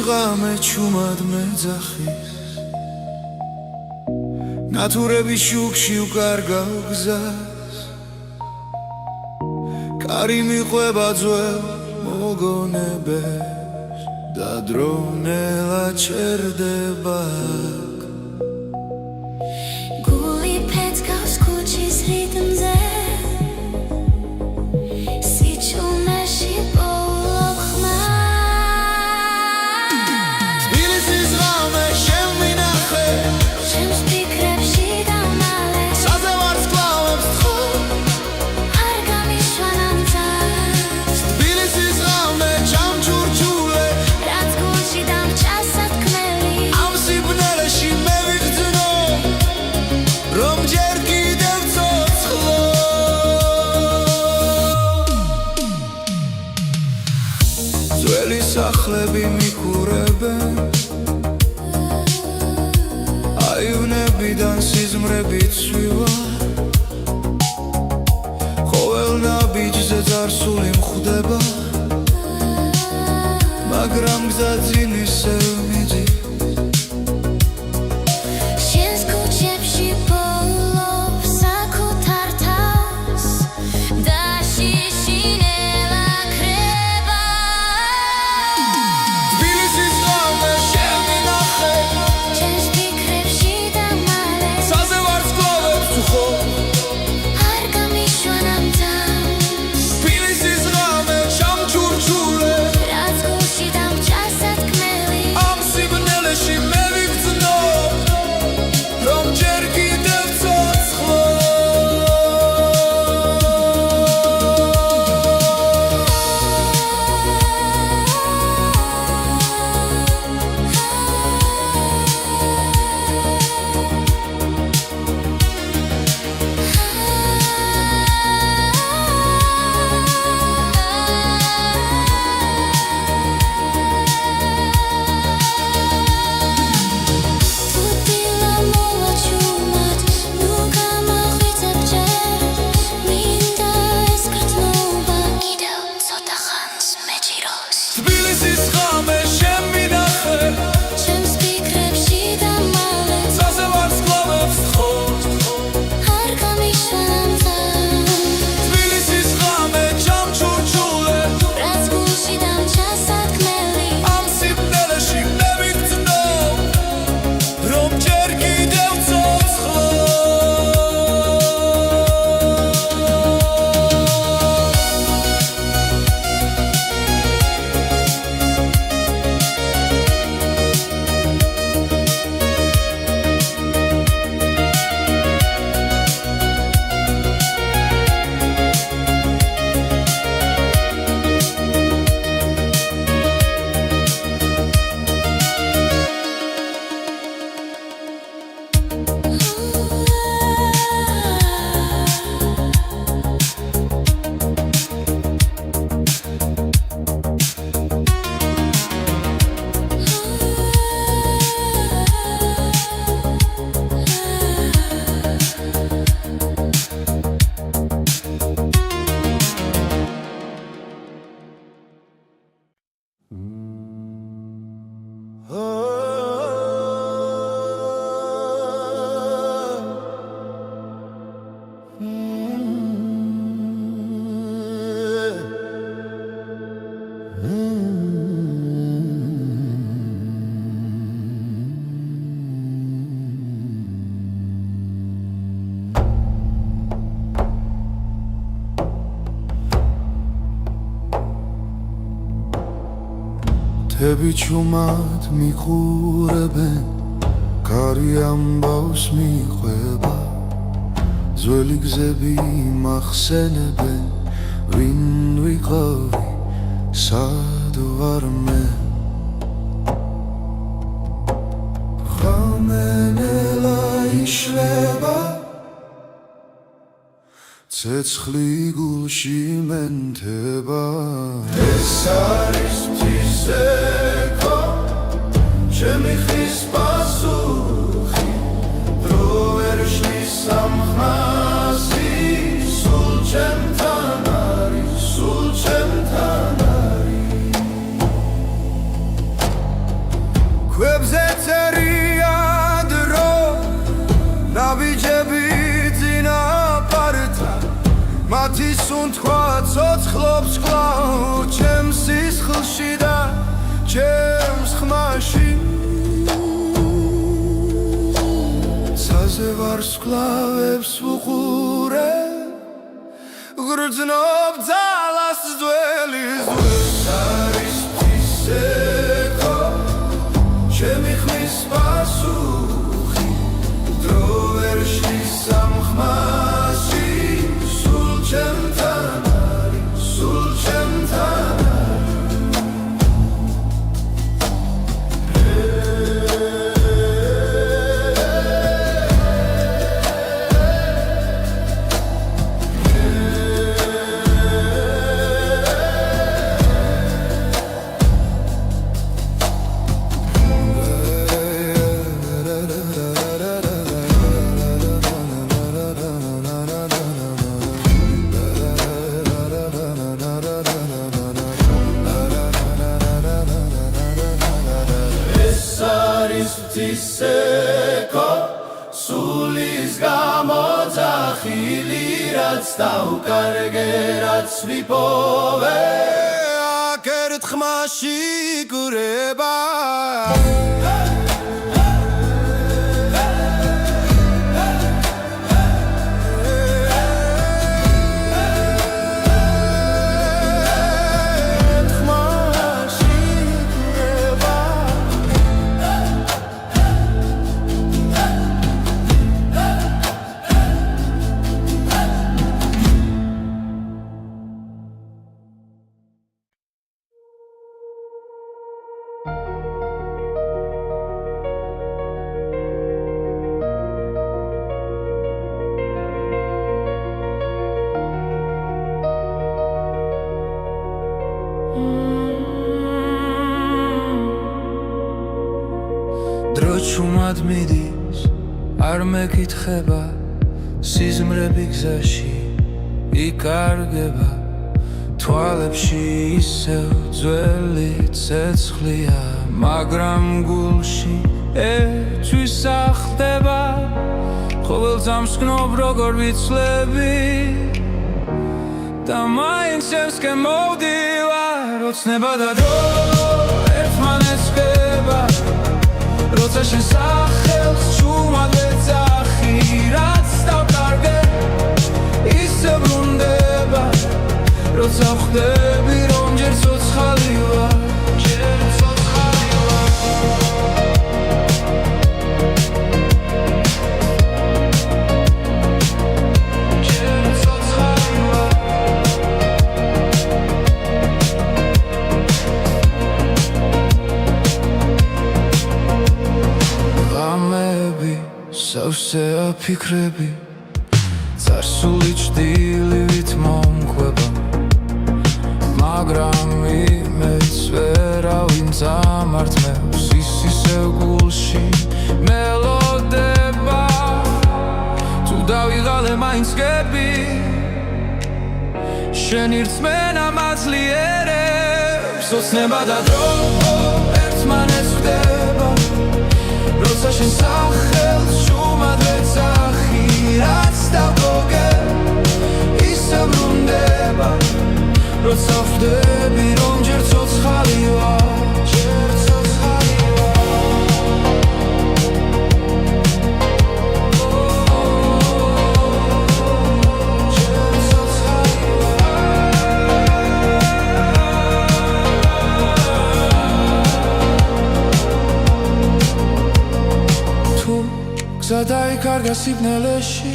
ღამე ჩუმად მეძახის ნათურების შუქში უკარგავ გზას კარი მიყვება ძველ მოგონებებს და დრონელა ჩერდება გული ფეთქავს ქუჩის რიტმზე სიჩუმეში პოულობ ხმას თბილისის ღამე შემმინახე ჩემს ფიქრებში დამალე საზე ვარსკვლავებს თხო არ გამიშვანამ ძას თბილისის ღამე ჩამჩურჩულე რაც გულში დამჭა სათქმელი ამ სიბნელეში მე ვიგრძნო რომ ჯერ კიდევ ცოცხლო ძველი სახლები მიქურებენ აივნებიდან სიზმრები ცვივა ყოველ ნაბიჯზე წარსული მხვდება მაგრამ გზა წინ ისევ მიდის შენს ქუჩებში პოულობ საკუთარ თავს და შიშინელა ქრება თბილისის ღამე შემმინახე ჩემს ფიქრებში დამალე საზე ვარსკვლავებს თხო არ გამიშვანამ ძას თბილისის ღამე ჩამჩურჩულე რაც გულში დამჭა სათქმელი ამ სიბნელეში მე ვიგრძნო რომ ჯერ კიდევ ცოცხლო თუთილა მოვა ჩუმად ნუ გამახვიცებ ჯერ მინდა ეს გრძნობა კიდევ ცოტა ხანს მეჭიროს თბილისის ღამე შემმინახე ჩემს ფიქრებში დამალე საზე ვარსკვლავებს თხო არ გამიშვანამ ძას თბილისის ღამე ჩამჩურჩულე რაც გულში დამჭა სათქმელი ამ სიბნელეში მე ვიგრძნო რომ ჯერ კიდევ ცოცხლო თები ჩუმად მიყურებენ კარი ამბავს მიყვება ძველი გზები მახსენებენ ვინ ვიყავი სად ვარ მე ღამენელა იშლება ცეცხლი გულში მენთება ეს არის თისეკო ჩემი ხის პასუხი დრო ვერ შლის სამხმასი სულ ჩემთან არის სულ ჩემთან არის ქვებზე წერია დრო ნაბიჯები წინაპართა მათი სუნთქვა ცოცხლობს კვლავ ჩემს სისხლში და ჩემს ხმაში ცაზე ვარსკვლავებს ვუყურე გრძნობ ძალას ძველის ძველს არის თისეკო ჩემი ხმის პასუხი დრო ვერ შლის სამხმაში სულ ჩემთან არის სულ ჩემთან თისეკო სულის გამოძახილი რაც დავკარგე რაც ვიპოვე აქ ერთ ხმაში გურება დრო ჩუმად მიდის არ მეკითხება სიზმრები გზაში იკარგება თვალებში ისევ ძველი ცეცხლია მაგრამ გულში ერთვის ახდება ყოველ ძამს გნობ როგორ ვიცლები და მაინც ჩემსკენ მოვდივარ ოცნება და დრო ერთმანეთს ვგება როცა შენ სახელს ჩუმად ვეძახი რაც დავკარგე ისე ბრუნდება როცა ხვდები რომ ჯერ ცოცხალი ვარ ჯერ ცოცხალი ვარ ჯერ ცოცხალი ვარ სავსე აფიქრები წარსული ჭდილივით მომკვება მაგრამ იმეც ვერავინ წამართმევს ის ისევ გულში მელოდება თუ დავიღალე მაინც გები შენი რწმენა მაძლიერებს ოცნება და დრო ერთმანეთს ვგდება როცა შენ სახელს ჩუმად ვეძახი რაც დავკარგე ისე ბრუნდება როცა ხვდები რომ ჯერ ცოცხალი ვარ ჯერ ცოცხალი გზა დაიკარგა სიბნელეში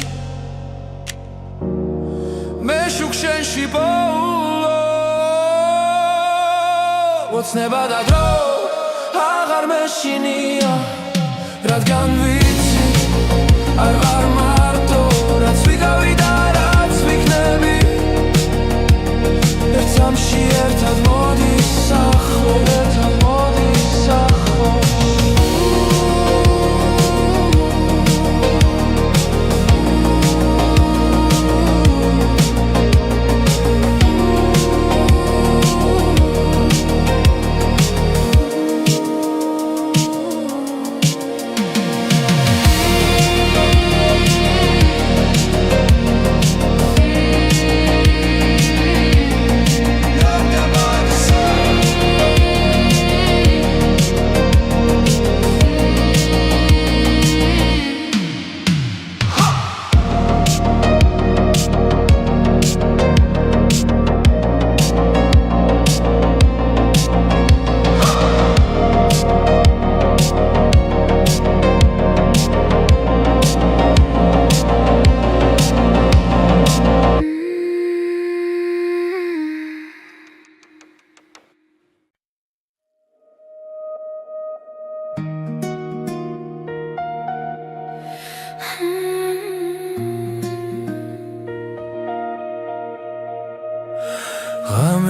მე შუქ შენში პოულო ოცნება და დრო აღარ მეშინია რადგან ვიცი არ ვარ მარტო რაც ვიგავი და რაც ვიქნები ერთ სამში ერთად მოდის სახლო ერთად მოდის სახლო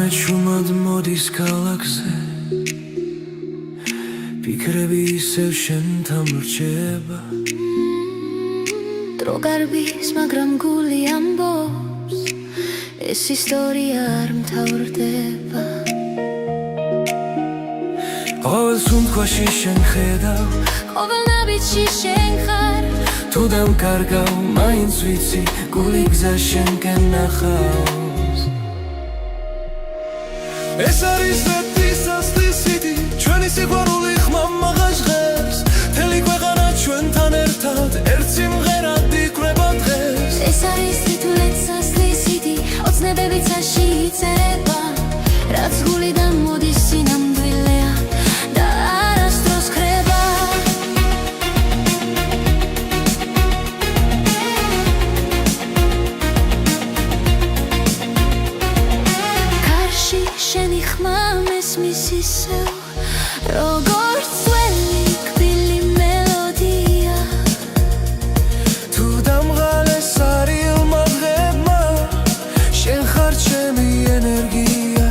ღამე ჩუმად მოდის ქალაქზე ფიქრები ისევ შენთან ვრჩება დრო გარბის მაგრამ გული ამბობს ეს ისტორია არ მთავრდება ყოველ სუნთქვაში შენ ხედავ ყოველ ნაბიჯში შენ ხარ თუ დამკარგავ მაინც ვიცი გული გზა შენკენ ნახავს ეს არის რეტისასლის სიდი ჩვენი სიყვარული ხმამაღა ჟღერს მთელი ქვეყანა ჩვენთან ერთად ერთ სიმღერად იკვრება დღეს ეს არის თითულეცასლის სიდი ოცნებები წაში იწერება რაც გულიდან მოდის სინამდვილეა და არასდროს ხრება კარში შენი ხმა მესმის ისევ როგორც ძველი კბილი მელოდია თუ დამღალეს არილმა დღებმა შენ ხარ ჩემი ენერგია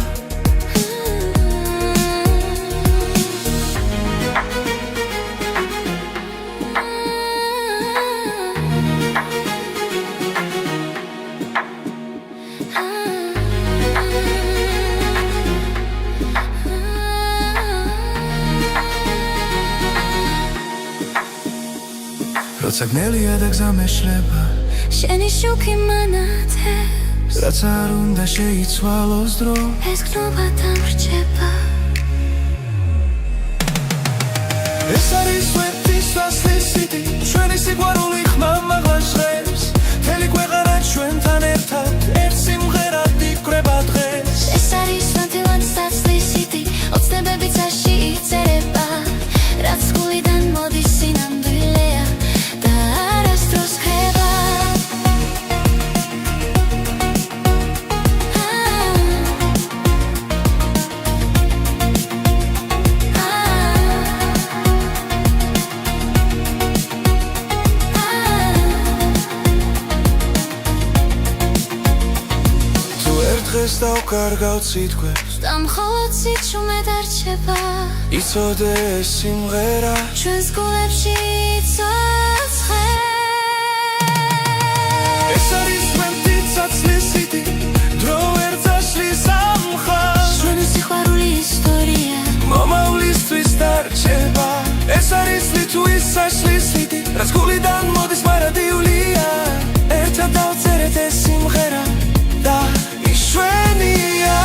როცა გნელია და გზა მეშლება შენი შუქი მანათებს რაც არ უნდა შეიცვალოს დრო ეს გნობა დამრჩება ეს არის ვერტისასლის სიდი ჩვენი სიყვარული ხმამაღლა ჟღერს მთელი ქვეყანა ჩვენთან ერთად ერთ სიმღერად იკვრება დღეს ეს არის ვერტისასლის სიდი ოცნებები წაში იწერება რაც გულიდან მოდის სინამდვილეა და არასდროს ხრება თუ ერთ დღეს დავკარგავ სიტყვებს და მხოლოდ სიჩუმე დარჩება იცოდე ეს სიმღერა ჩვენს გულებში იცოცხლებს ეს არის ვერტისასლის სიდი დრო ვერ წაშლის ამ ხაზს ჩვენი სიყვარული ისტორია მომავლისთვის დარჩება ეს არის ლითვისაშლის სიდი რაც გულიდან მოდის მარადიულია ერთად დავწერეთ ეს სიმღერა და იშვენია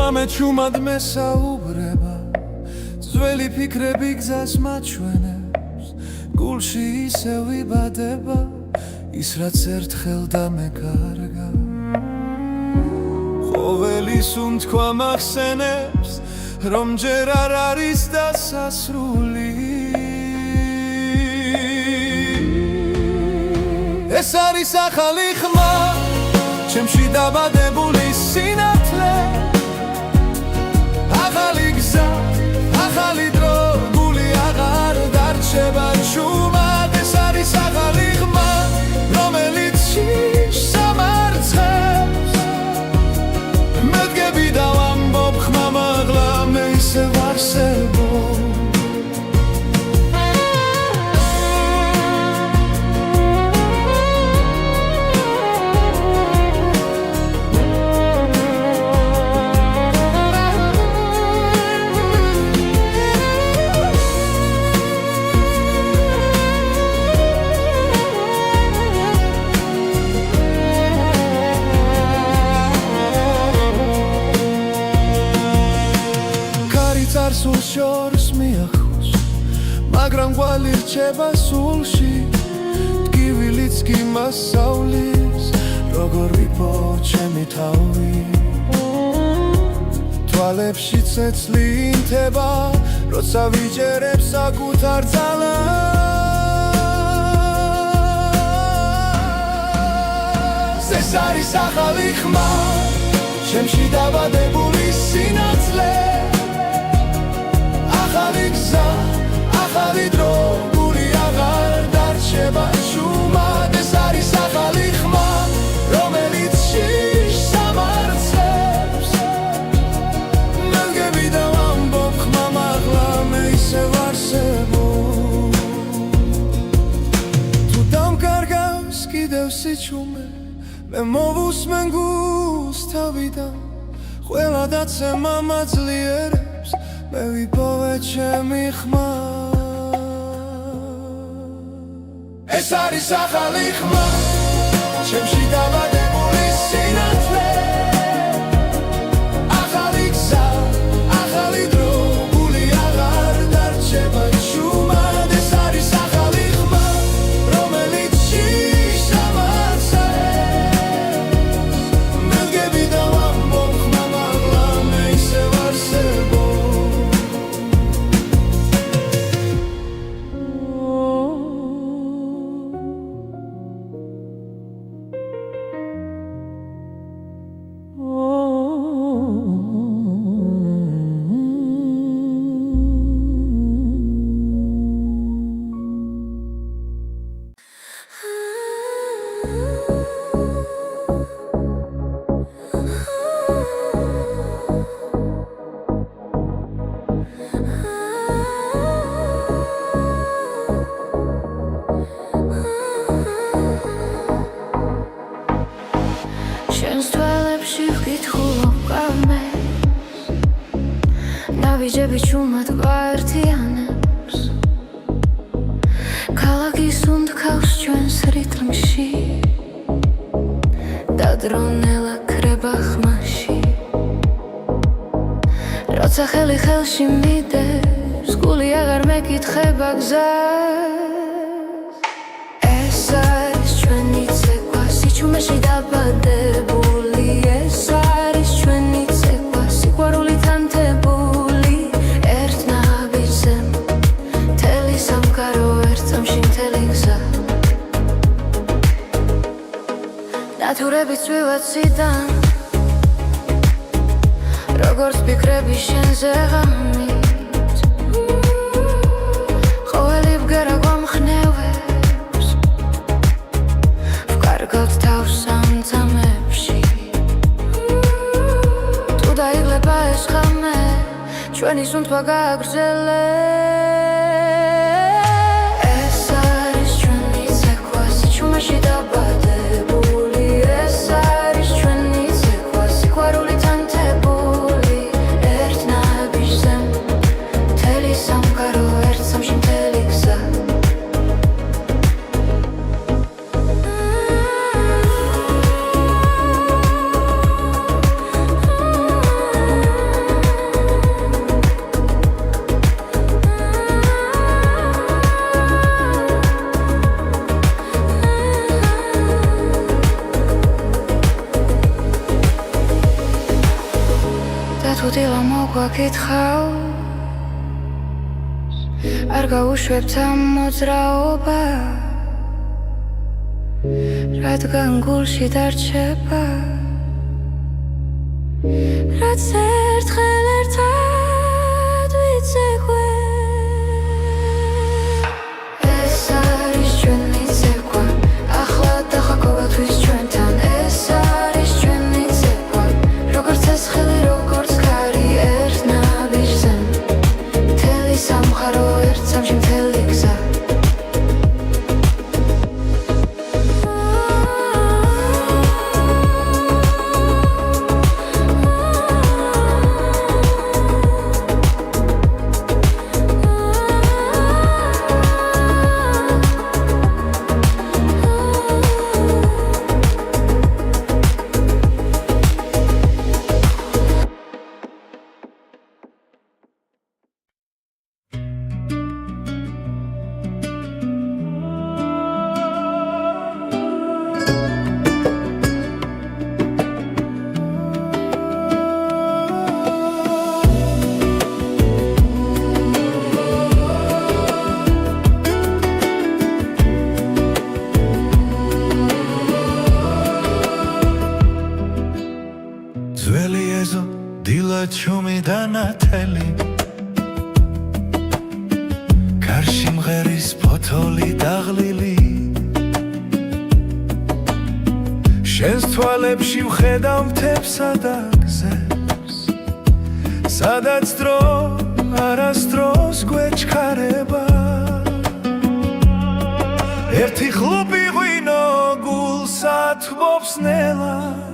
ღამე ჩუმად მესაუბრება ძველი ფიქრები გზას მაჩვენებს გულში ისევ იბადება ის რაც ერთხელ დამეკარგა ყოველი სუნთქვა მახსენებს რომ ჯერ არ არის დასასრული ეს არის ახალი ხმა ჩემში დაბადებული სინათლე ახალი გზა, ახალი დრო, გული აღარ დარჩება ჩუმად ეს არის ახალი ხმა, რომელიც შიშს სამარცხებს მედგები და ვამბობ ხმამაღლა მე ისევ არსებობ შორს მიახოს მაგრამ ყვალი რჩება სულში ტკივილიც კი მასავლის როგორ ვიპო ჩემი თავი თვალებში ცეცლი ინთება როცა ვიჯერებ საკუთარ ძალას ეს არის ახალი ხმა ჩემში დაბადებული სინათლე ახალი გზა ახალი დრო გული აღარ დარჩება შუმად ეს არის ახალი ხმა რომელიც შიშს ამარცებს მელგები და ვამბობ ხმა მაღლა მე ისევ არსებო თუ დამკარგავს კიდევ სიჩუმე მე მოვუსმენ გულს თავიდან ყველა დაცემა მაძლიერებს მე ვიპოვე ჩემი ხმა ეს არის ახალი ხმა ჩემში დაბადებული სინათლე ახალი გზა ახალი დრო გული აღარ დარჩება შუმად ეს არის ახალი ხმა რომელიც შიშს ამარცებს მელგები და ვამბობ ხმა მაღლა მე ისევ არსებო შენს თვალებში ვკითხულობ კამერს ნავიჯები ჩუმად გვაერთიანებს ქალაქის უნდქავს ჩვენს რიტმში და დრონელა ქრება ხმაში როცა ხელი ხელში მიდევს გული აღარ მეკითხება გზას ეს არის ჩვენი ცეკვა სიჩუმეში დაბადებული ეს არის ჩვენი ცეკვა სიყვარული თანთებული ერთ ნაბიჯზე მთელი სამყარო ერთ წამში მთელი გზა ნათურები წვივა ციდან როგორც ფიქრები შენზე ღამით ყოველი ბგერა გვამხნევებს ვკარგავთ თავს ამ ძამებში თუ დაიღლება ეს ღამე ჩვენი სუნთქვა გააგრძელებს ეს არის ჩვენი ცეკვა სიჩუმეში დაბადებული ეს არის ჩვენი ცეკვა სიყვარული თანთებული ერთ ნაბიჯზე მთელი სამყარო ერთ წამში მთელი გზა თუ დილა მოგვაკითხავს არ გაუშვებთ ამ მოძრაობას რადგან გულში დარჩება რაც ერთხელ ერთად ვიცეკვე ეს არის ჩვენი ცეკვა ახლა დახა ყოველთვის ჩვენთან ეს არის ჩვენი ცეკვა როგორც ეს ხელი როგორც ქარი ერთ ნაბიჯზე მთელი სამყარო ერთ წამში მთელი გზა ძველი ეზო დილა ჩუმი და ნათელი გარში მღერის ფოთოლი დაღლილი შენს თვალებში ვხედავ მთებსა და გზებს სადაც დრო არასდროს გვეჩქარება ერთი ხლუპი ღვინო გულსა თბობს ნელა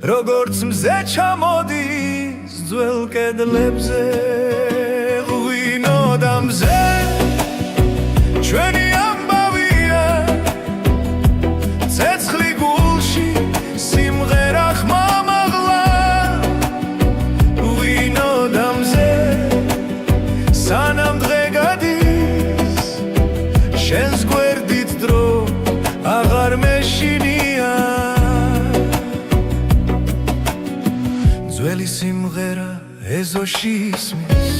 როგორც მზე ჩამოდის ძველ კედლებზე ღვინო და მზე ჩვენი ამბავია ცეცხლი გულში სიმღერა ხმამაღლა ღვინო და მზე სანამ დღე გადის შენს გვერდით დრო აღარ მეშინია ძველი სიმღერა ეზოში ისმის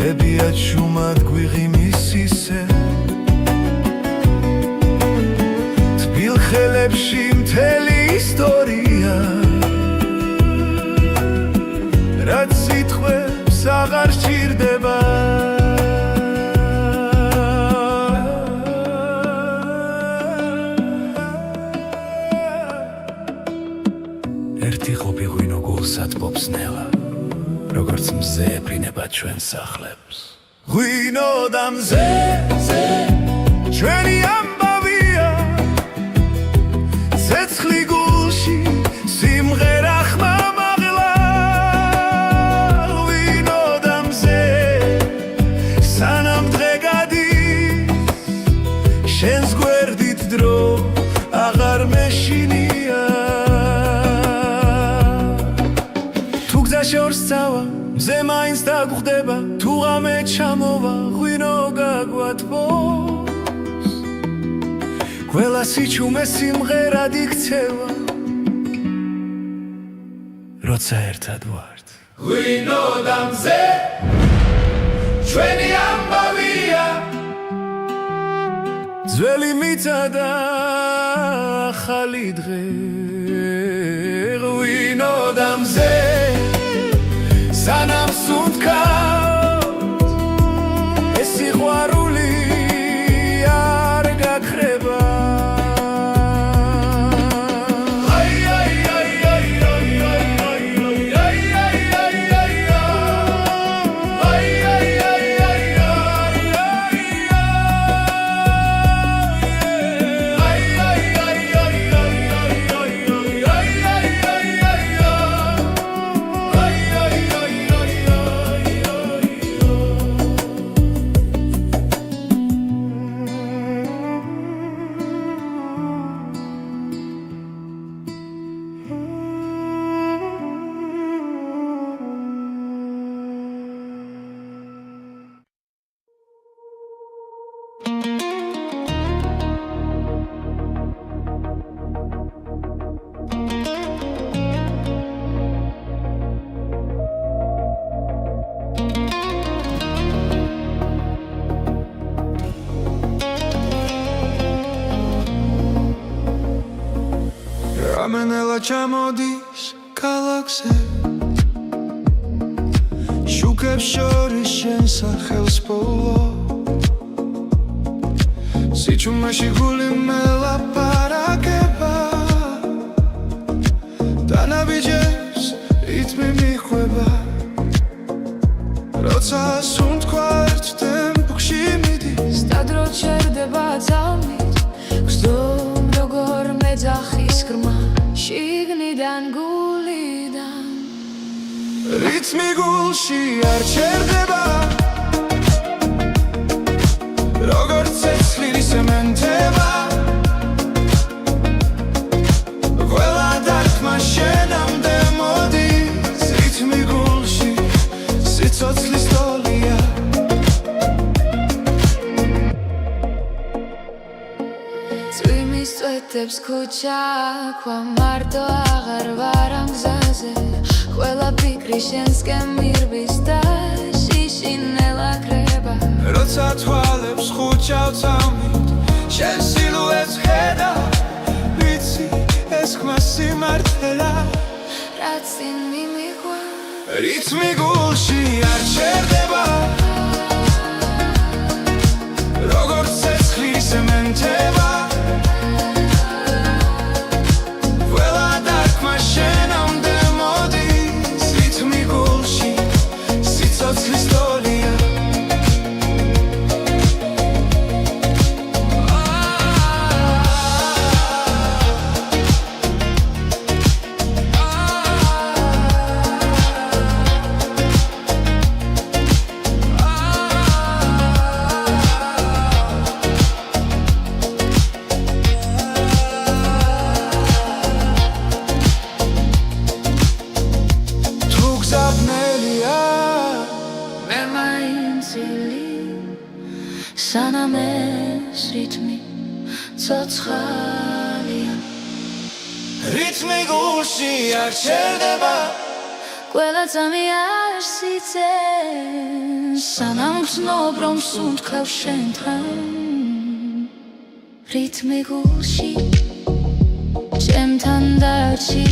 ბებია ჩუმად გვიღიმის ისე თბილ ხელებში მთელი ისტორია რაც სიტყვებს აღარ სჭირდება ერთი ხლუპი ღვინო გულსა თბობს ნელა როგორც მზე ეფრინება ჩვენ სახლებს ღვინო და მზე ჩვენი ამბავია ცეცხლი გულში სიმღერა ხმამაღლა ღვინო და მზე სანამ დღე გადის შენს გვერდით დრო აღარ მეშინია შორს წავა მზე მაინც დაგხვდება თუ ღამე ჩამოვა ღვინო გაგვათბობს ყველა სიჩუმე სიმღერად იქცევა როცა ერთად ვართ ღვინო და მზე ჩვენი ამბავია ძველი მიწა და ახალი დღე ღვინო და მზე სანამ სუნთქავთ ეს სიყვარული არ გაქრება რამენელა ჩამოდის ქალაქზე შუქებს შორის შენ სახელს პოულო სიჩუმეში გული მელაპარაკება დანაბიჯებს რითმი მიხვება როცა სუნთქვა ერთ ტემპში მიდის სტადრო ჩერდება ძალმით გზდომ როგორ მეძახის ხრმა შიგნიდან გულიდან რითმი გულში არ ჩერდება როგორც ცეცხლი სემენტება ყველა დარტყმა შენამდე მოდის რითმი გულში სიცოცხლის ტოლია წვიმის წვეთებს ქუჩა ქვა მარტო აღარ ვარ ამ გზაზე ყველა ფიქრი შენსკენ მირბის და შიშინელა კრება როცა თვალებს ხუჩავ წამით შენ სილუეტს ხედავ ვიცი მართლა რაც წინ მიმიღვა რითმი გულში არ ჩერდება როგორც ცეცხლის მენთება ყველა დარქმა შენამდე მოდის რითმი გულში სიცოცხლის ტოლია სანამ ეს რითმი ცოცხალია რითმი გულში არ ჩერდება ყველა ძამი არ სიძენ სანამ გრძნობ რომ სუნთქავ შენთან რითმი გულში ჩემთან დარჩი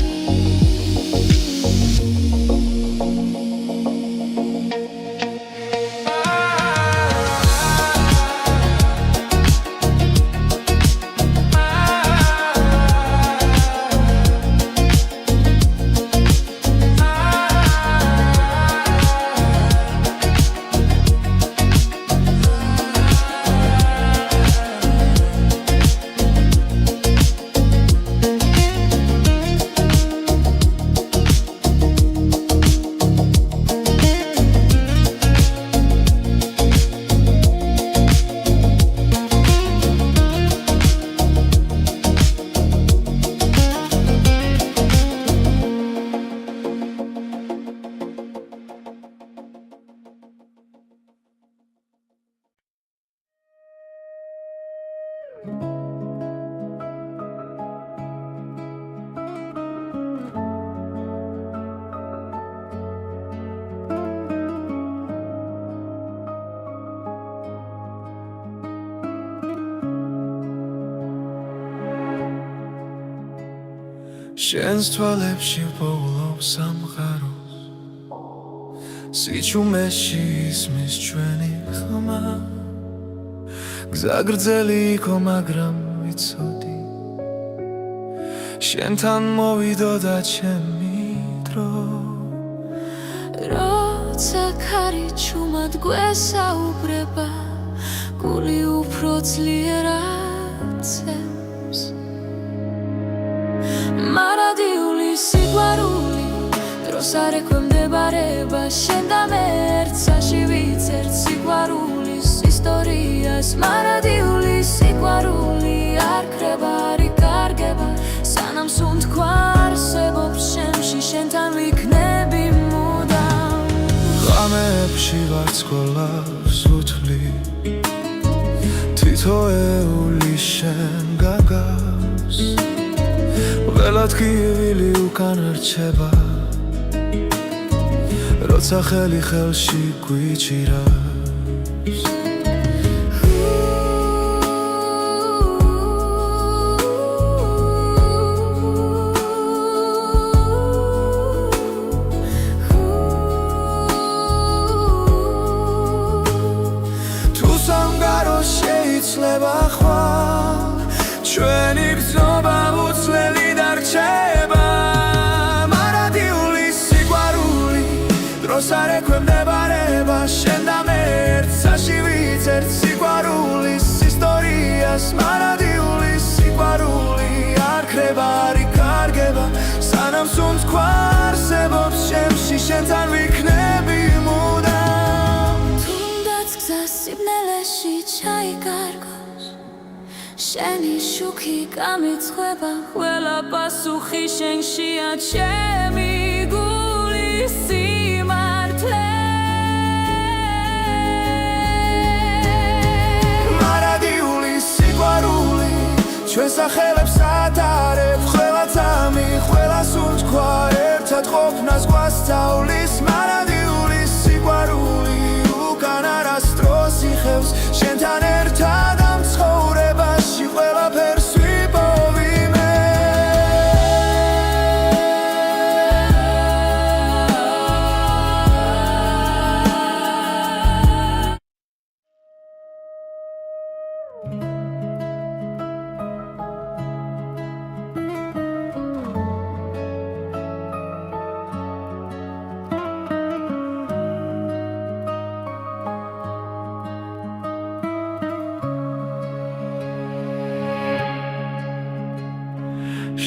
შენს თვალებში პოულობს სამყაროს სიჩუმეში ისმის ჩვენი ხმა გზა გრძელი იყო მაგრამ ვიცოდი შენთან მოვიდოდა ჩემი დრო როცა ქარი ჩუმად გვესაუბრება გული უფრო ძლიერად ცემს მარადიული სიყვარული დროს არ ექვემდებარება შენ და მე ერთსაში ვიცერთ სიყვარულის ისტორიას მარადიული სიყვარული არ ქრება არ იკარგება სანამ სუნთქვა არსებობს შემში შენთან ვიქნები მუდამ ღამეებში ვარცხოლავს უთვლი თითოეული შენ გაგავს ველად გივილი უკან რჩება როცა ხელი ხელში გვიჭირავს თუ სამგარო შეიძლება ხვალ ჩვენი გზნობა უცვლელი დარჩება მარადიული სიყვარული დროს არ ექვემდებარება შენ და მე ერთსაში ვიცერთ სიყვარულის ისტორიას მარადიული სიყვარული არ ქრება არ იკარგება სანამ სუნთქვა არსებობს შემში შენთან ვიქნები მუდამ თუნდაც გზა სიბნელეში ჩაიკარგოს შენი შუქი გამიცხება ყველა პასუხი შენშია ჩემი გულის სიმართლე მარადიული სიყვარული ჩვენ სახელებს ატარებ ყველა ძამი ყველა სუნთქვა ერთად ყოფნას გვასწავლის მარადიული სიყვარული უკან არასდროს იხევს შენთან ერთად ამ ცხოვრებაში ყველაფერს ვიპოვი მე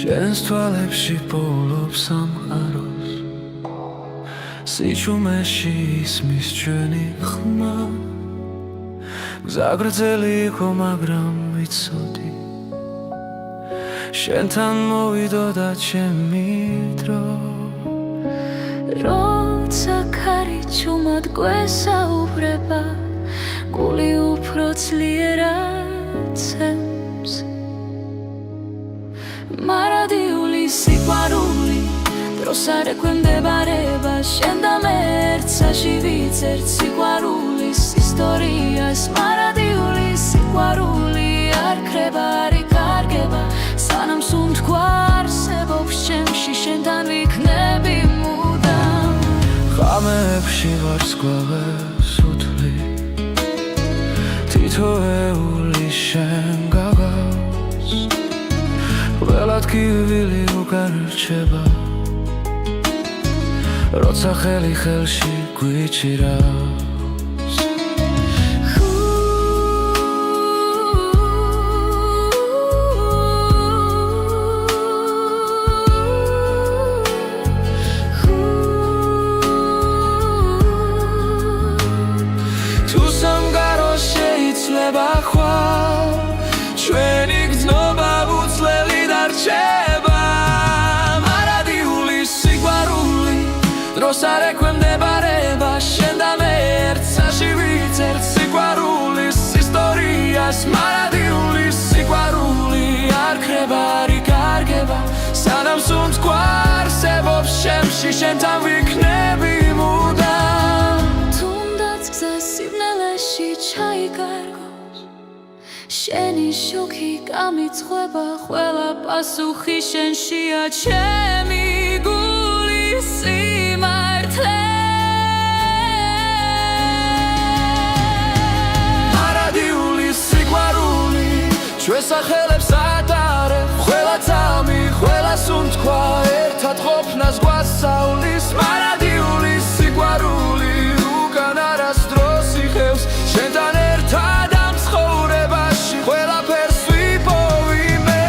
შენს თვალებში პოულობს სამყაროს სიჩუმეში ისმის ჩვენი ხმა გზა გრძელი იყო მაგრამ ვიცოდი შენთან მოვიდოდა ჩემი დრო როცა ქარი ჩუმად გვესაუბრება გული უფრო ძლიერად ცემს მარადიული სიყვარული დროს არ ექვემდებარება შენ და მე ერთსაში ვიცერთ სიყვარულის ისტორიას მარადიული სიყვარული არ ქრება არ იკარგება სანამ სუნთქვა არსებობს ჩემში შენთან ვიქნები მუდამ ღამეებში ვარსკვლავებს უთვლი თითოეული შენ გაგავს ყველა ტკივილი უკან რჩება როცა ხელი ხელში გვიჭირავს თუ სამგარო შეიძლება ხვალ ჩვენი გრძნობა უცვლელი დარჩება მარადიული სიყვარული დროს არ ექვემდებარება შენ და მე ერთსაში ვიცერთ სიყვარულის ისტორიას მარადიული სიყვარული არ ქრება არ იკარგება სანამ სუნთქვა არსებობს ჩემში შენთან ვიქნები მუდამ თუნდაც გზა სიბნელეში ჩაიკარგოს შენი შუქი გამიცხება ყველა პასუხი შენშია ჩემი გულის სიმართლე მარადიული სიყვარული ჩვენს სახელებს ატარებ ყველა წამი ყველა სუნთქვა ერთად ყოფნას გვასწავლის მარადიული სიყვარული უკან არასდროს იხევს შენთან ერთად ამ ცხოვრებაში ყველაფერს ვიპოვი მე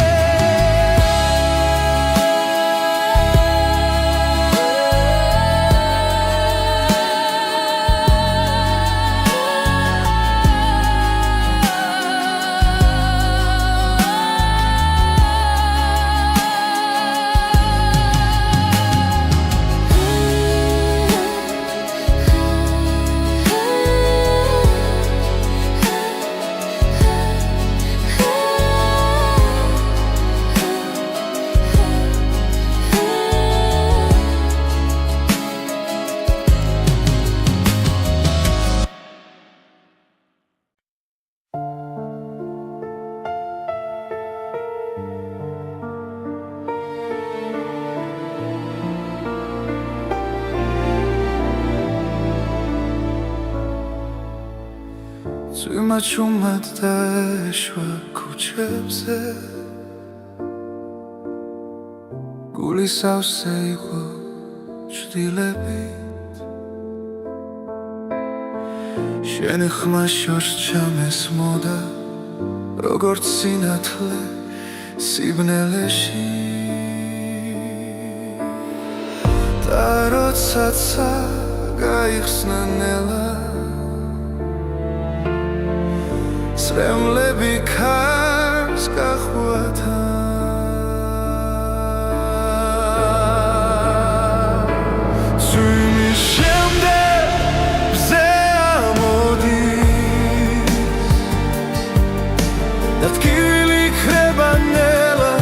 Цума чумат დაეშვა ქუჩებზე გული სავსე იყო ჭდილებით შენი ხმა შორს ჩამესმოდა როგორც სინათლე სიბნელეში და როდესაც გაიხსნა ნელა სრემლები ქარს გახვათა წვიმის შემდეგ ბზე ამოდის და ტკივილი ქრება ნელა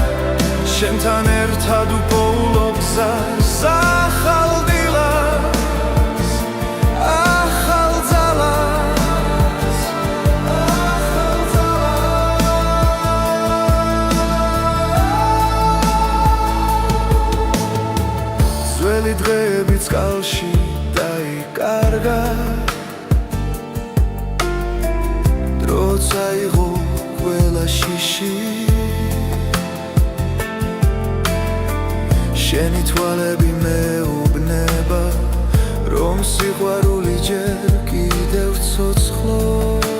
შენთან ერთად უპოულობ გზას ახალ დილას ახალ ძალას ძველი დღეები წყალში დაიკარგა დრო წაიღო ყველა შიში შენი თვალები მეუბნება რომ სიყვარული ჯერ კიდევ ცოცხლობს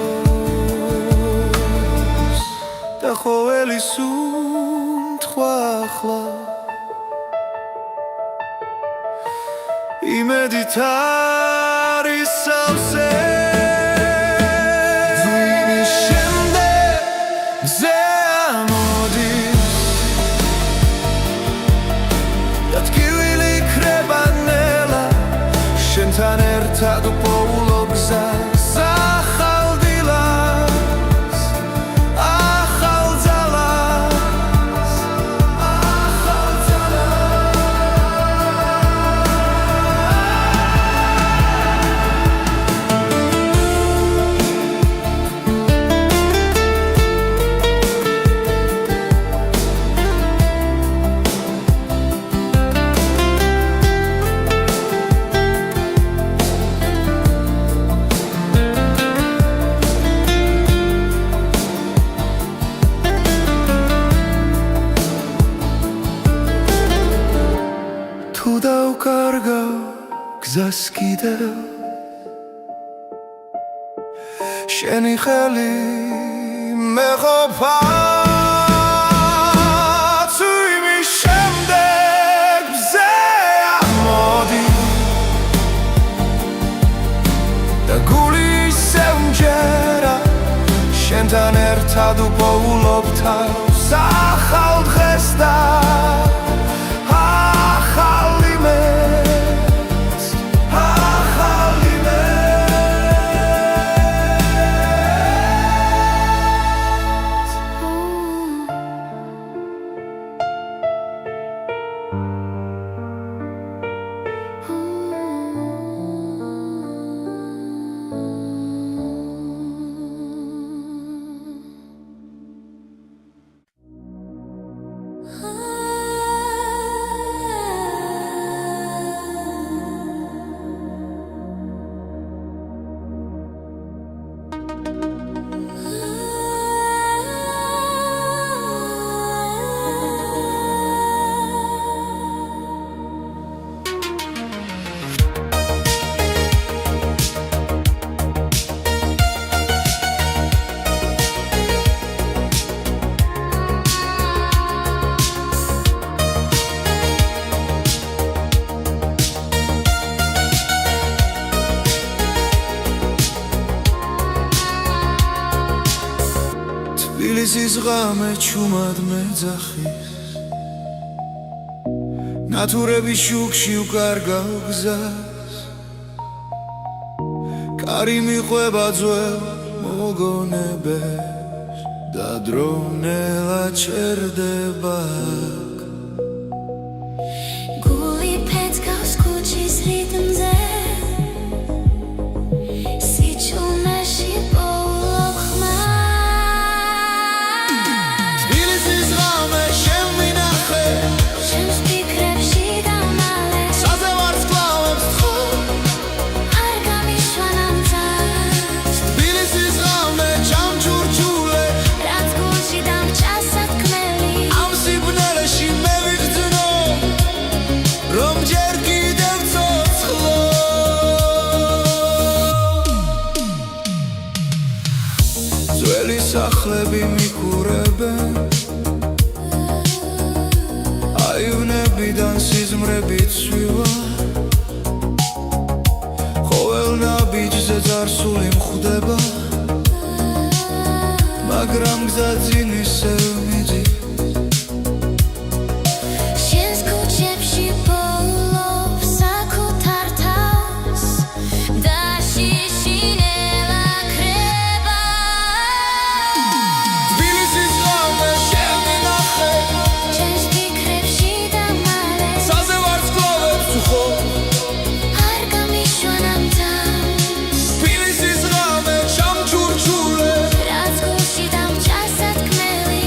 და ყოველი სუნთქვა ახლა იმედით არის სავსე ძვინის შემდეგ გზე ამოდის და ტკივილი იქნება ნელა შენთან ერთად უპოულობ გზას ახალ დილას ახალ ძალას ახალ თუ დავკარგავ გზას კიდევ შენი ხელი მეყოფა თუ იმის შემდეგ გზე ამოდი და გული ისევ მჯერა შენთან ერთად უპოულობ თავს ახალ დღეს და თბილისის ღამე ჩუმად მეძახის ნათურების შუქში უკარგავ გზას კარი მიყვება ძველ მოგონებებს და დრონელა ჩერდება გული ფეთქავს ქუჩის რიტმზე სიჩუმეში პოულობ ხმას შენს ფიქრებში დამალე საძე ვარსკვლავებს თხო არ გამიშვან ამ წარს თბილისის ღამე ჩამჩურჩულე რაც გულში დამჭა სათქმელი ამ სიბნელეში მე ვიგრძნო რომ ჯერ კიდევ ცოცხლო ძველი სახლები მიყურებენ აივნებიდან სიზმრები ცვივა ყოველ ნაბიჯზე წარსული მხვდება მაგრამ გზა ძინ ისევ მიდის შენს ქუჩებში პოულობ საკუთარ თავს და შიშინელა ქრება თბილისის ღამე შემინახე შენს ფიქრებში დამალე საძე ვარსკვლავებს თხო არ გამიშვან ამ წარს თბილისის ღამე ჩამჩურჩულე რაც გულში დამჭა სათქმელი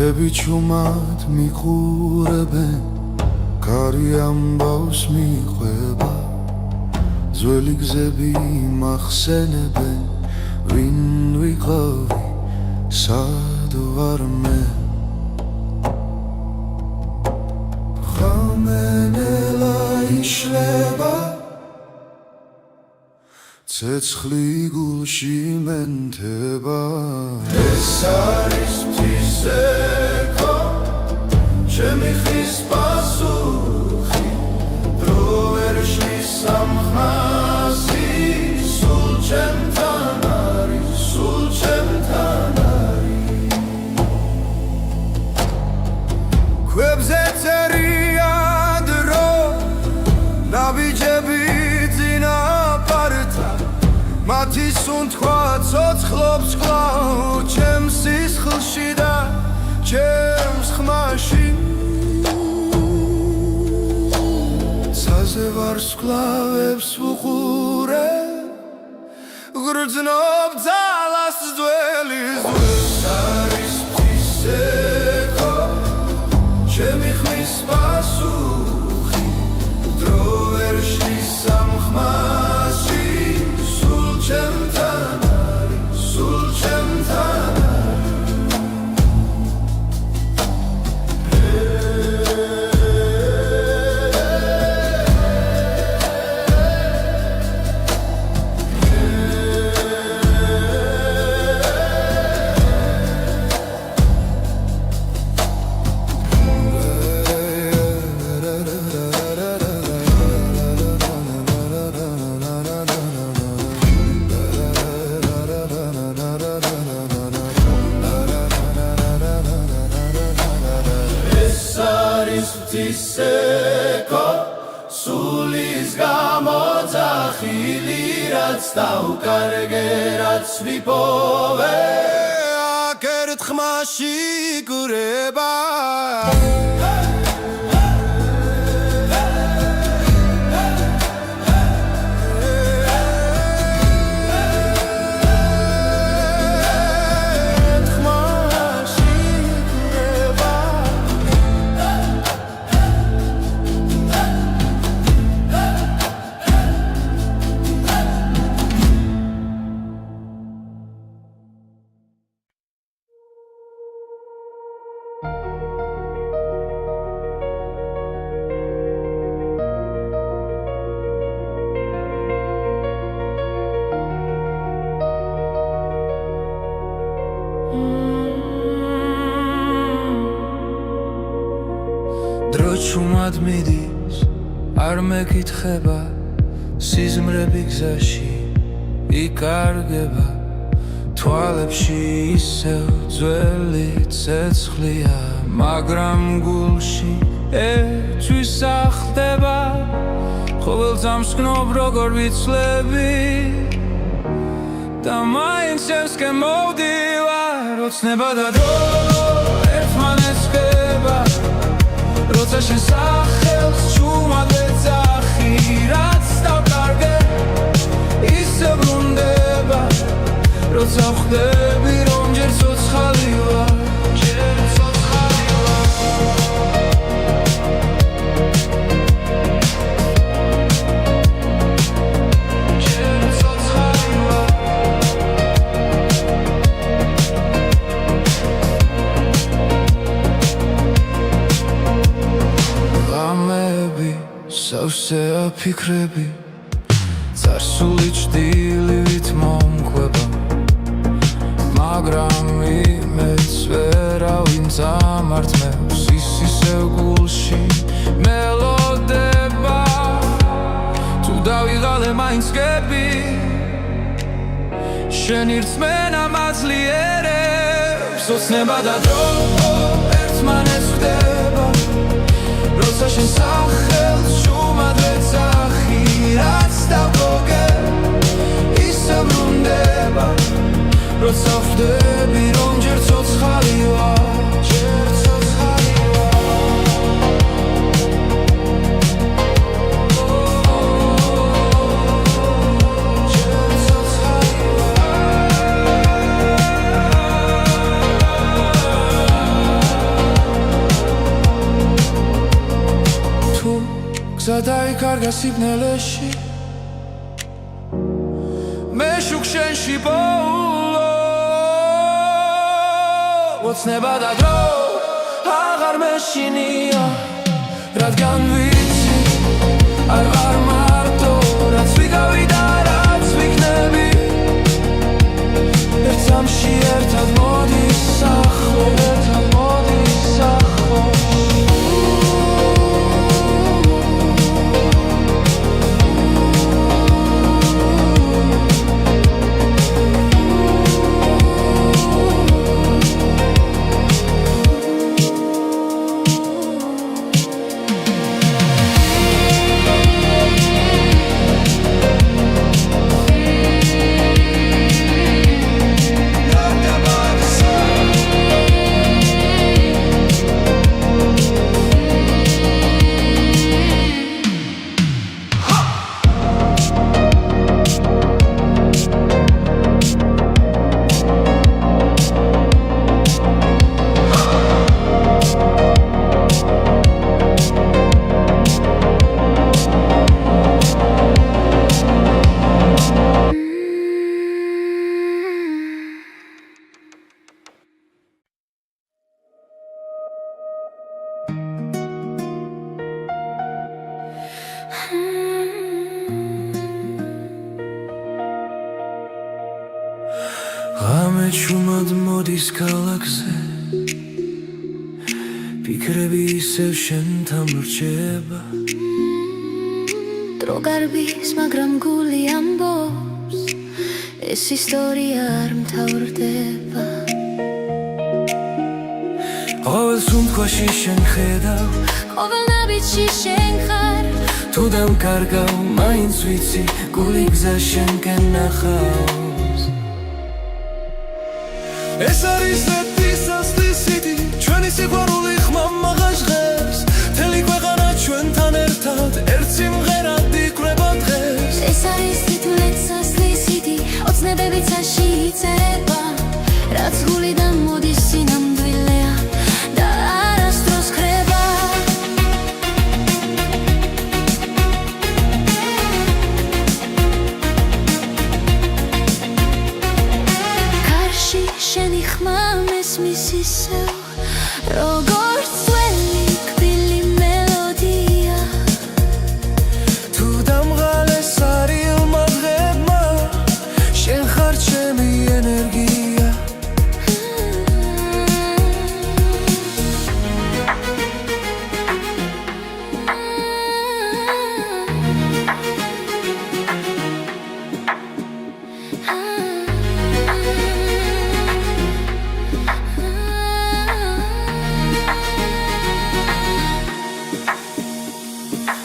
მთები ჩუმად მიყურებენ კარი ამბავს მიყვება ძველი გზები მახსენებენ ვინ ვიყავი სად ვარ მე ხამენელა იშლება ცეცხლი გულში მენთება ეს არის მთისექო ჩემი ხის პასუხი დრო ვერ შლის სამხასი სულ ჩემთან არის სულ ჩემთან არის ქვებზე წერია დრო ნაბიჯები მათი სუნთქვა ცოცხლობს კვლავ ჩემს სისხლში და ჩემს ხმაში ცაზე ვარსკვლავებს ვუყურე გრძნობ ძალას ძველის ეს არის მთისექო ჩემი ხმის პასუხი დრო ვერ შლის სამხმასში ჩემთან არის სულ ჩემთან მთისექო სულის გამოძახილი რაც დავკარგე რაც ვიპოვე აქ ერთხმაში გურება დრო ჩუმად მიდის არ მეკითხება სიზმრები გზაში იკარგება თვალებში ისევ ძველი ცეცხლია მაგრამ გულში ერთვის ახდება ყოველ წამს გნობ როგორ ვიცლები და მაინც შევსკენ მოვდივარ ოცნება და დრო ერთმანეთს ხება როცა შენ სახელს ჩუმად ეძახი რაც დავკარგე ისე ბრუნდება როცა ხვდები რომ ჯერ ცოცხალი ვარ ჯერ ცოცხალი ვარ ჯერ ცოცხალი ვარ სავსე აფიქრები წარსული ჭდილივით მომყვება მაგრამ იმეც ვერავინ წამართმევს ის ისევ გულში მელოდება თუ დავიღალე მაინც გები შენი რწმენა მაძლიერებს ოცნება და დრო ერთმანეთს ხვდება როცა შენ სახელს ჩუმად ეძახი რაც დავკარგე ისე ბრუნდება როცა ხვდები რომ ჯერ ცოცხალი ვარ ჯერ ცოცხალი ვარ დაკარგა სიბნელეში მე შუქ შენში ბოლო ოცნება და დრო აღარ მეშინია რადგან ვიცი არ ვარ მარტო რაც ვიგავი და რაც ვიქნები ერთ სამში ერთად მოდის სახლო ერთად მოდის სახლო ღამე ჩუმად მოდის ქალაქზე ფიქრები ისევ შენთან ვრჩება დრო გარბის მაგრამ გული ამბობს ეს ისტორია არ მთავრდება ყოველ სუნთქვაში შენ ხედავ ყოველ ნაბიჯში შენ ხარ თუ დამკარგავ მაინც ვიცი გული გზა შენკენ ნახავს ეს არის სათისასთისიდი ჩვენი სიყვარული ხმამაღა ჟღერს მთელი ქვეყანა ჩვენთან ერთად ერთ სიმღერად იკვრება დღეს ეს არის თითქმის ოცნებები ცაში იწერება რაც გულიდან მოდის სინამდვილეა და არასდროს ხრება კარში შენი ხმა მესმის ისევ როგორც ძველი კბილი მელოდია თუ დამღალეს არილმა დღებმა შენ ხარ ჩემი ენერგია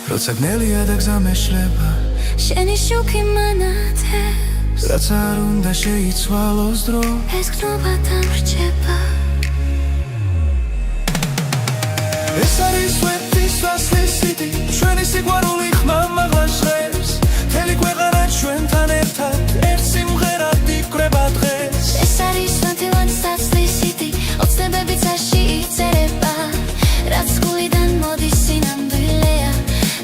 როცა გნელია და გზა მეშლება შენი შუქი მანათებს რაც არ უნდა შეიცვალოს დრო ეს გნობა დამრჩება ეს არის სვეტის ვასლისიდი ჩვენი სიყვარული ხმამაღლა ჟღერს მთელი ქვეყანა ჩვენთან ერთად ერთ სიმღერად იკვრება დღეს ეს არის სვანთილად საცლისიდი ოცნებები ცაში იწერება რაც გულიდან მოდის სინამდვილეა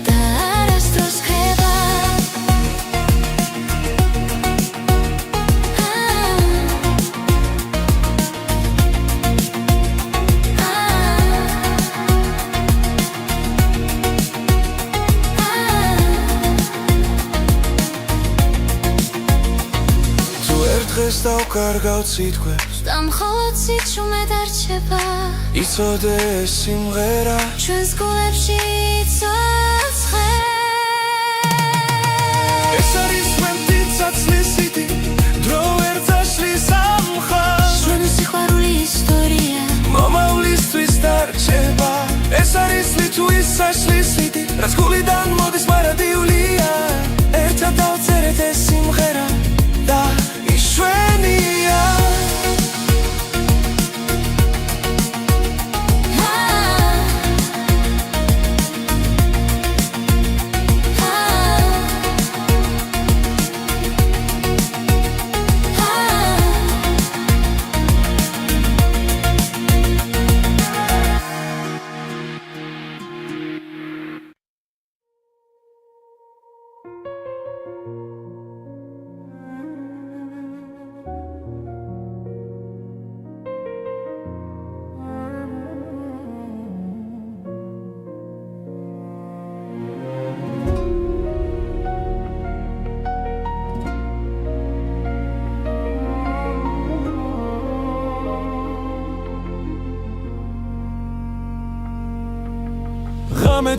და არასდროს ხრება თუ ერთ დღეს დავკარგავ სიტყვებს და მხოლოდ სიჩუმე დარჩება იცოდე ეს სიმღერა ჩვენს გულებში იცოცხლე ეს არის სვეტი საცლისიდი დრო ვერ წაშლის ამ მხარს ჩვენი სიყვარული ისტორია მომავლისთვის დარჩება ეს არის ლიტვის საშლისიდი რაც გულიდან მოდის მარადიულია ერთად დავწერეთ ეს სიმღერა და იშვენია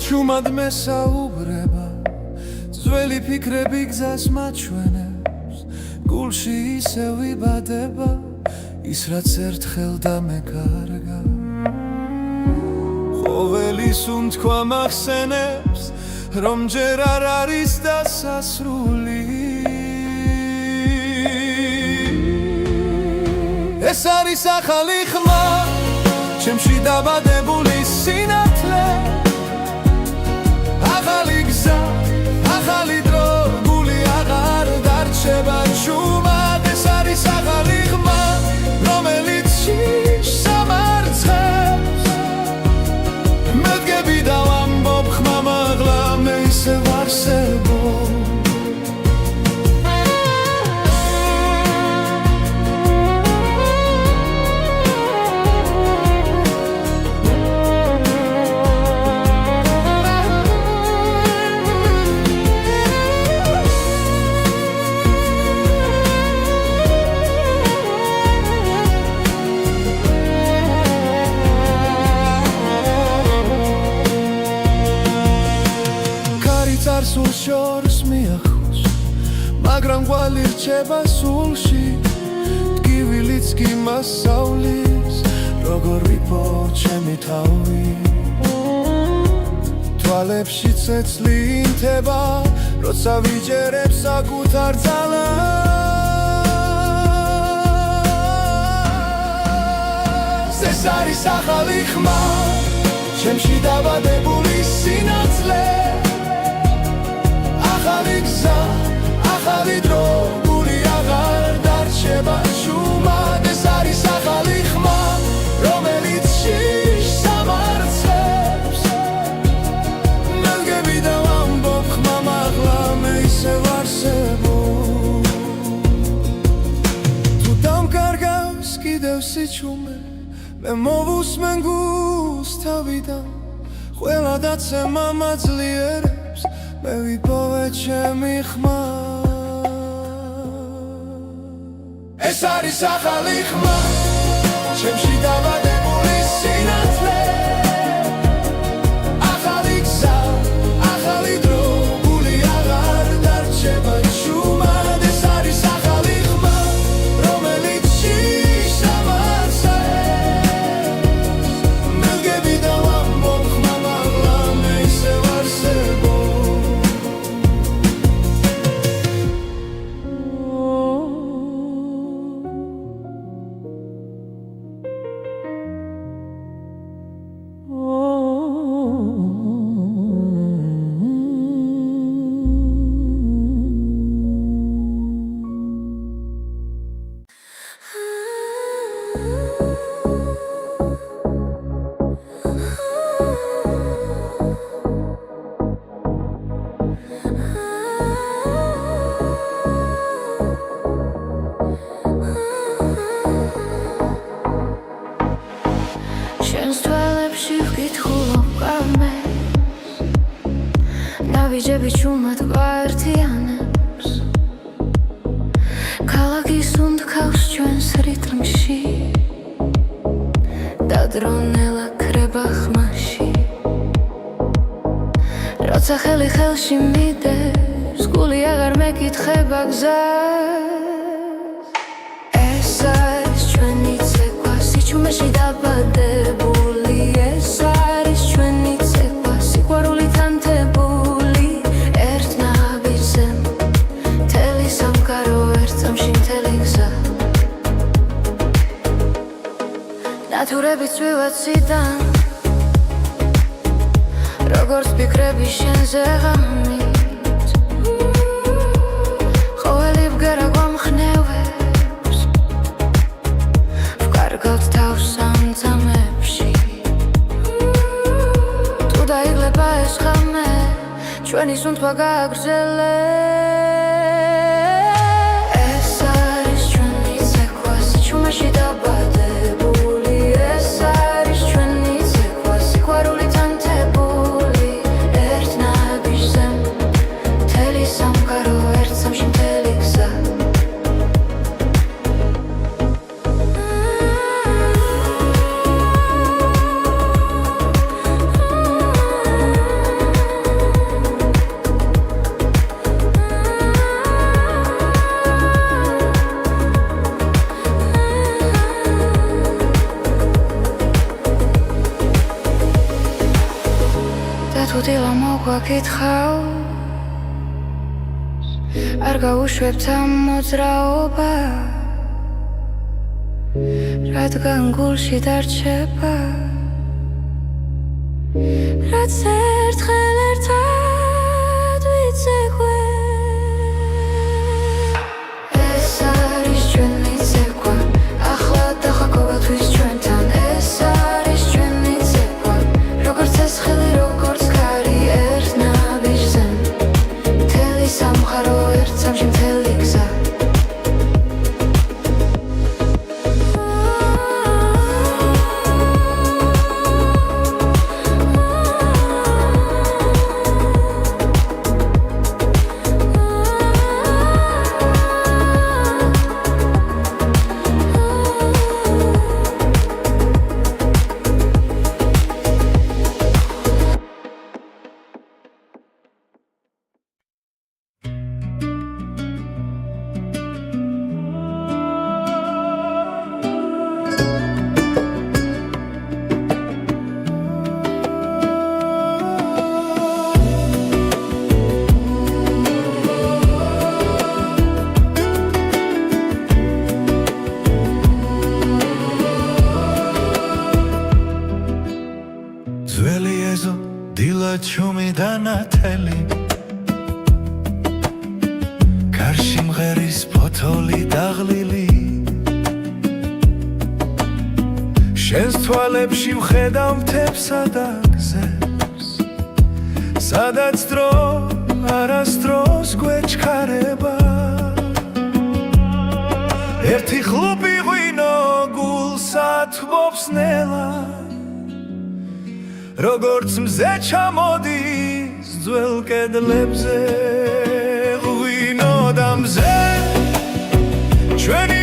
ჩუმად მესაუბრება ძველი ფიქრები გზას მაჩვენებს გულში ისევ იბადება ის რაც ერთხელ დამეკარგა ყოველი სუნთქვა მახსენებს რომ ჯერ არ არის დასასრული ეს არის ახალი ხმა ჩემში დაბადებული სინათლე ახალი გზა ახალი დრო გული აღარ დარჩება ჩუმად ეს არის ახალი ხმა რომელიც შიშს ამარცხებს მე დგები და ვამბობ ხმა მაღლა მე ისევ არსებობ სულ შორს მიახოს მაგრამ ყვალი რჩება სულში ტკივილიც კი მასავლის როგორ ვიპო ჩემი თავი თვალებში ცეცლი ინთება როცა ვიჯერებ საკუთარ ძალას ეს არის ახალი ხმა ჩემში დაბადებული სინათლე ახალი გზა, ახალი დრო, გული აღარ დარჩება ჩუმად ეს არის ახალი ხმა, რომელიც შიშს ამარცხებს მე დგები და ვამბობ ხმა მაღლა მე ისევ არსებობ თუ დამკარგავს კიდევ სიჩუმე მე მოვუსმენ გულს თავიდან ყველა დაცემა მაძლიერებს მე ვიპოვე ჩემი ხმა ეს არის ახალი ხმა ჩემში დაბადებული სინათლე ახალი გზა ახალი დრო გული აღარ დარჩება ჩუმად ეს არის ახალი ხმა რომელიც შიშს ამარცხებს მე დგები და ვამბობ ხმა მაღლა მე ისევ არსებობ ვიჯები ჩუმად გვაერთიანებს ქალაქის უნდქავს ჩვენს რიტმში და დრონელა ქრება ხმაში როცა ხელი ხელში მიდევს გული აღარ მეკითხება გზას ეს არის ჩვენი ცეკვა სიჩუმეში დაბადებული ეს არის ჩვენი ცეკვა სიყვარული თანთებული ნათურები წვივაციდან როგორც ფიქრები შენზე ღამით ყოველი ბგერა გვამხნევებს ვკარგავთ თავს სამწამებში თუ დაიღლება ეს ღამე ჩვენი სუნთქვა გააგრძელებს ეს არის ჩვენი ცეკვა სიჩუმეში დაბადებული ეს არის ჩვენი ცეკვა სიყვარული თანთებული ერთ ნაბიჯზე მთელი სამყარო ერთ სამში მთელი გზა გაგვაკითხავს არ გაუშვებთ ამ მოძრაობას რადგან გულში დარჩება რაც ერთხელ ერთად ვიცეკვე ეს არის ჩვენი ცეკვა ახლა დახა ყოველთვის ჩვენთან ეს არის ჩვენი ცეკვა როგორც ეს ხელი როგორც ქარი ერთ ნაბიჯზე მთელი სამყარო ერთ სამში მთელი გზა ძველი ეზო დილა ჩუმი და ნათელი გარში მღერის ფოთოლი დაღლილი შენს თვალებში ვხედავ მთებსა და გზებს სადაც დრო არასდროს გვეჩქარება ერთი ხლუპი ღვინო გულსა თბობს ნელა როგორც მზე ჩამოდის ძველ კედლებზე ღვინო და მზე ჩვენი